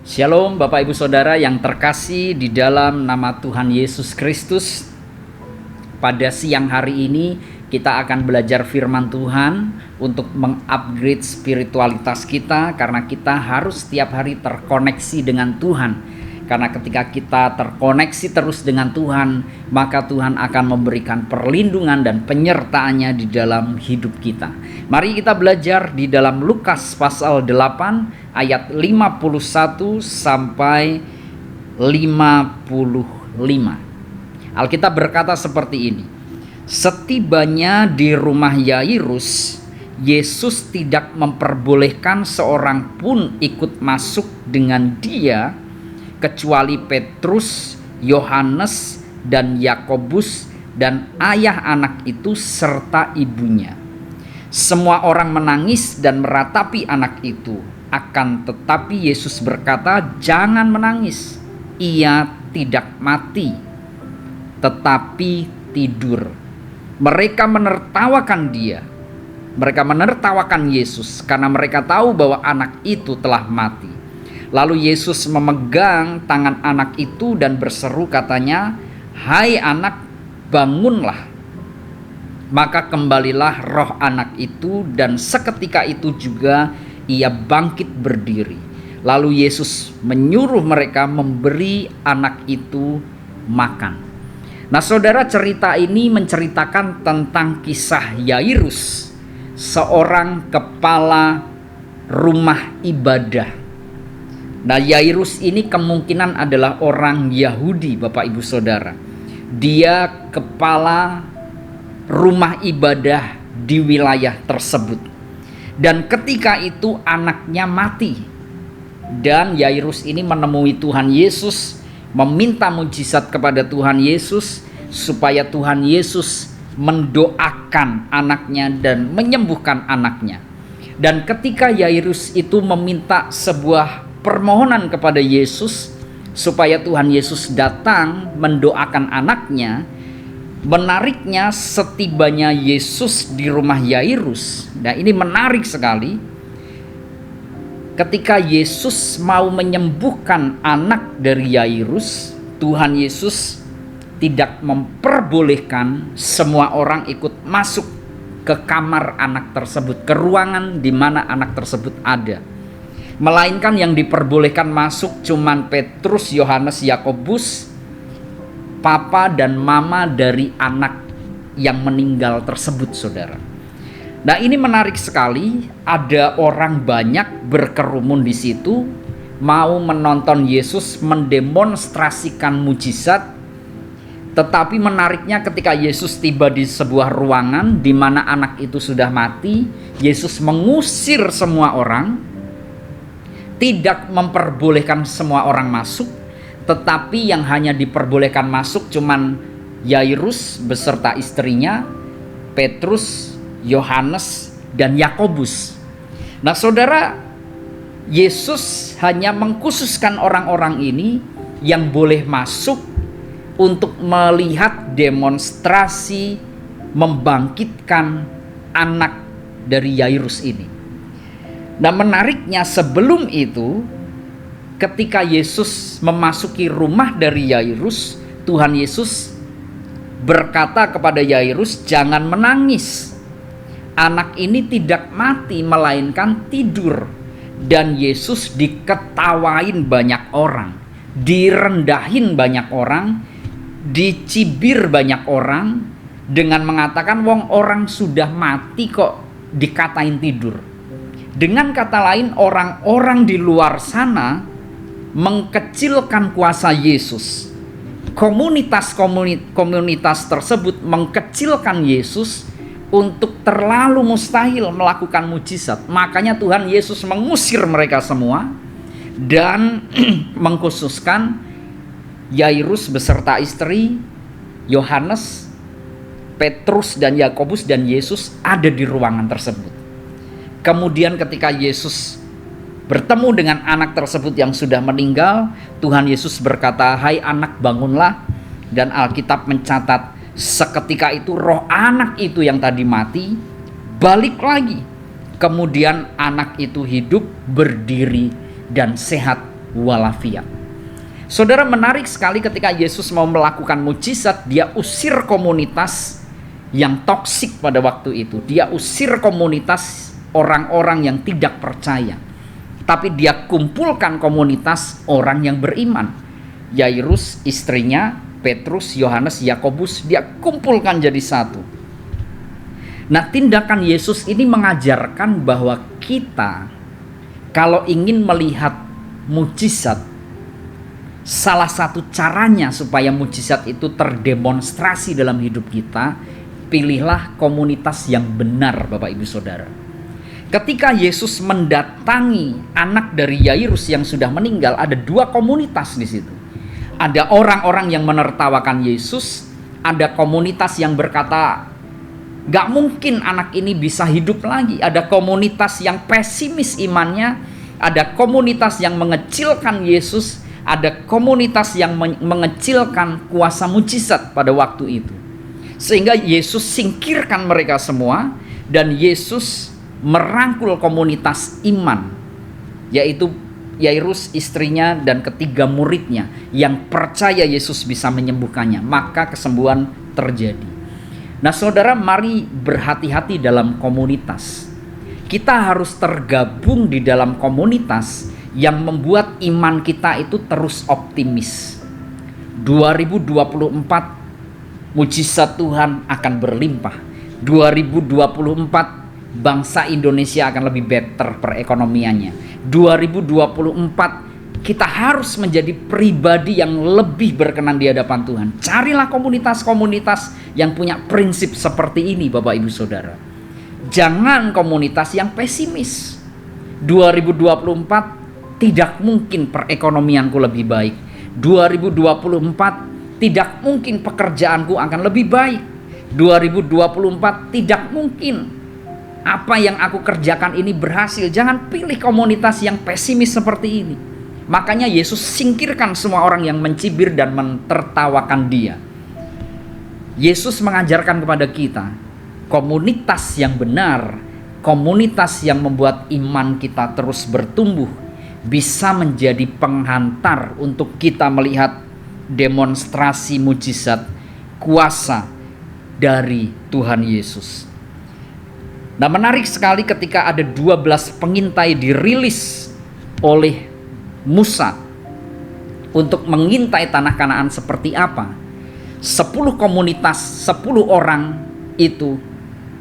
Shalom Bapak Ibu Saudara yang terkasih di dalam nama Tuhan Yesus Kristus. Pada siang hari ini kita akan belajar firman Tuhan untuk mengupgrade spiritualitas kita, karena kita harus setiap hari terkoneksi dengan Tuhan. Karena ketika kita terkoneksi terus dengan Tuhan, maka Tuhan akan memberikan perlindungan dan penyertaannya di dalam hidup kita. Mari kita belajar di dalam Lukas pasal 8 ayat 51 sampai 55. Alkitab berkata seperti ini. Setibanya di rumah Yairus, Yesus tidak memperbolehkan seorang pun ikut masuk dengan dia, kecuali Petrus, Yohanes, dan Yakobus, dan ayah anak itu serta ibunya. Semua orang menangis dan meratapi anak itu. Akan tetapi Yesus berkata, "Jangan menangis. Ia tidak mati, tetapi tidur." Mereka menertawakan dia. Mereka menertawakan Yesus karena mereka tahu bahwa anak itu telah mati. Lalu Yesus memegang tangan anak itu dan berseru, katanya, "Hai anak, bangunlah." Maka kembalilah roh anak itu, dan seketika itu juga ia bangkit berdiri. Lalu Yesus menyuruh mereka memberi anak itu makan. Nah saudara, cerita ini menceritakan tentang kisah Yairus, seorang kepala rumah ibadah. Nah, Yairus ini kemungkinan adalah orang Yahudi, Bapak Ibu Saudara. Dia kepala rumah ibadah di wilayah tersebut. Dan ketika itu anaknya mati. Dan Yairus ini menemui Tuhan Yesus, meminta mujizat kepada Tuhan Yesus supaya Tuhan Yesus mendoakan anaknya dan menyembuhkan anaknya. Dan ketika Yairus itu meminta sebuah permohonan kepada Yesus supaya Tuhan Yesus datang mendoakan anaknya, menariknya setibanya Yesus di rumah Yairus. Nah, ini menarik sekali. Ketika Yesus mau menyembuhkan anak dari Yairus, Tuhan Yesus tidak memperbolehkan semua orang ikut masuk ke kamar anak tersebut, ke ruangan di mana anak tersebut ada. Melainkan yang diperbolehkan masuk cuman Petrus, Yohanes, Yakobus, papa dan mama dari anak yang meninggal tersebut, saudara. Nah, ini menarik sekali. Ada orang banyak berkerumun di situ, mau menonton Yesus mendemonstrasikan mujizat. Tetapi menariknya, ketika Yesus tiba di sebuah ruangan di mana anak itu sudah mati, Yesus mengusir semua orang. Tidak memperbolehkan semua orang masuk, tetapi yang hanya diperbolehkan masuk cuman Yairus beserta istrinya, Petrus, Yohanes, dan Yakobus. Nah saudara, Yesus hanya mengkhususkan orang-orang ini yang boleh masuk untuk melihat demonstrasi membangkitkan anak dari Yairus ini. Nah menariknya, sebelum itu ketika Yesus memasuki rumah dari Yairus, Tuhan Yesus berkata kepada Yairus, "Jangan menangis. Anak ini tidak mati melainkan tidur." Dan Yesus diketawain banyak orang, direndahin banyak orang, dicibir banyak orang dengan mengatakan, "Wong orang sudah mati kok dikatain tidur." Dengan kata lain, orang-orang di luar sana mengkecilkan kuasa Yesus. Komunitas tersebut mengkecilkan Yesus untuk terlalu mustahil melakukan mujizat. Makanya Tuhan Yesus mengusir mereka semua dan mengkhususkan Yairus beserta istri, Yohanes, Petrus, dan Yakobus, dan Yesus ada di ruangan tersebut. Kemudian ketika Yesus bertemu dengan anak tersebut yang sudah meninggal, Tuhan Yesus berkata, "Hai anak, bangunlah." Dan Alkitab mencatat, seketika itu roh anak itu yang tadi mati balik lagi. Kemudian anak itu hidup, berdiri, dan sehat walafiat. Saudara, menarik sekali ketika Yesus mau melakukan mujizat, dia usir komunitas yang toksik pada waktu itu. Dia usir komunitas orang-orang yang tidak percaya. Tapi dia kumpulkan komunitas orang yang beriman. Yairus, istrinya, Petrus, Yohanes, Yakobus, dia kumpulkan jadi satu. Nah, tindakan Yesus ini mengajarkan bahwa kita kalau ingin melihat mujizat, salah satu caranya supaya mujizat itu terdemonstrasi dalam hidup kita, pilihlah komunitas yang benar, Bapak Ibu Saudara. Ketika Yesus mendatangi anak dari Yairus yang sudah meninggal, ada dua komunitas di situ. Ada orang-orang yang menertawakan Yesus, ada komunitas yang berkata, gak mungkin anak ini bisa hidup lagi. Ada komunitas yang pesimis imannya, ada komunitas yang mengecilkan Yesus, ada komunitas yang mengecilkan kuasa mujizat pada waktu itu. Sehingga Yesus singkirkan mereka semua, dan Yesus merangkul komunitas iman, yaitu Yairus, istrinya, dan ketiga muridnya yang percaya Yesus bisa menyembuhkannya. Maka kesembuhan terjadi. Nah saudara, mari berhati-hati dalam komunitas. Kita harus tergabung di dalam komunitas yang membuat iman kita itu terus optimis. 2024 mujizat Tuhan akan berlimpah. 2024 bangsa Indonesia akan lebih better perekonomiannya. 2024 kita harus menjadi pribadi yang lebih berkenan di hadapan Tuhan. Carilah komunitas-komunitas yang punya prinsip seperti ini, Bapak Ibu Saudara. Jangan komunitas yang pesimis. 2024 tidak mungkin perekonomianku lebih baik. 2024 tidak mungkin pekerjaanku akan lebih baik. 2024 tidak mungkin apa yang aku kerjakan ini berhasil. Jangan pilih komunitas yang pesimis seperti ini. Makanya Yesus singkirkan semua orang yang mencibir dan mentertawakan dia. Yesus mengajarkan kepada kita komunitas yang benar, komunitas yang membuat iman kita terus bertumbuh, bisa menjadi penghantar untuk kita melihat demonstrasi mujizat kuasa dari Tuhan Yesus. Nah, menarik sekali ketika ada 12 pengintai dirilis oleh Musa untuk mengintai tanah Kanaan seperti apa. 10 komunitas, 10 orang itu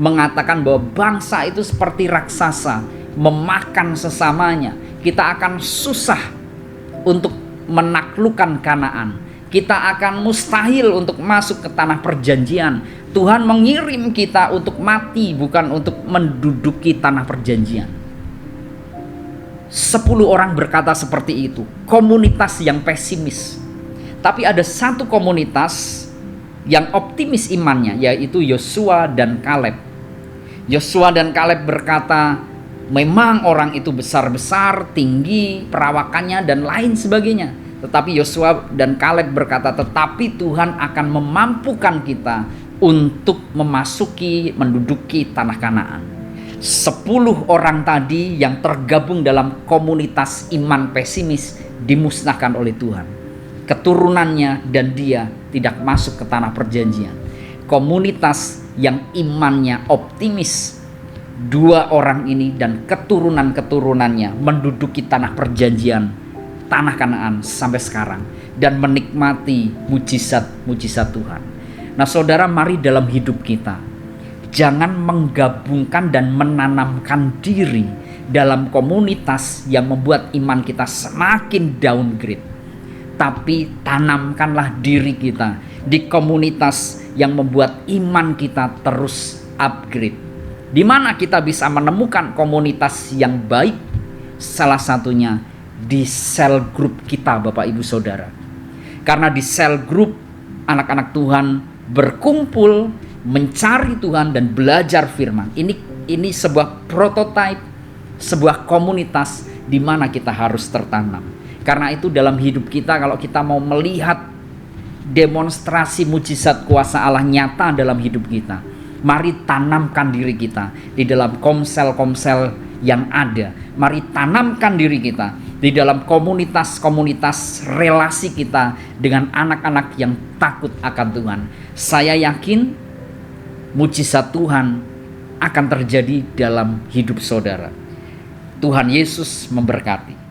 mengatakan bahwa bangsa itu seperti raksasa, memakan sesamanya. Kita akan susah untuk menaklukkan Kanaan. Kita akan mustahil untuk masuk ke tanah perjanjian. Tuhan mengirim kita untuk mati, bukan untuk menduduki tanah perjanjian. 10 orang berkata seperti itu, komunitas yang pesimis. Tapi ada satu komunitas yang optimis imannya, yaitu Yosua dan Kaleb. Yosua dan Kaleb berkata, memang orang itu besar-besar, tinggi perawakannya dan lain sebagainya. Tetapi Yosua dan Kaleb berkata, tetapi Tuhan akan memampukan kita untuk memasuki, menduduki tanah Kanaan. 10 orang tadi yang tergabung dalam komunitas iman pesimis dimusnahkan oleh Tuhan. Keturunannya dan dia tidak masuk ke tanah perjanjian. Komunitas yang imannya optimis, 2 orang ini dan keturunan-keturunannya menduduki tanah perjanjian, tanah Kanaan sampai sekarang, dan menikmati mujizat-mujizat Tuhan. Nah saudara, mari dalam hidup kita jangan menggabungkan dan menanamkan diri dalam komunitas yang membuat iman kita semakin downgrade. Tapi tanamkanlah diri kita di komunitas yang membuat iman kita terus upgrade. Di mana kita bisa menemukan komunitas yang baik? Salah satunya di sel group kita, Bapak Ibu Saudara. Karena di sel group anak-anak Tuhan berkumpul mencari Tuhan dan belajar firman. Ini sebuah prototipe, sebuah komunitas di mana kita harus tertanam. Karena itu dalam hidup kita, kalau kita mau melihat demonstrasi mujizat kuasa Allah nyata dalam hidup kita, mari tanamkan diri kita di dalam komsel-komsel yang ada. Mari tanamkan diri kita di dalam komunitas-komunitas relasi kita dengan anak-anak yang takut akan Tuhan. Saya yakin mujizat Tuhan akan terjadi dalam hidup saudara. Tuhan Yesus memberkati.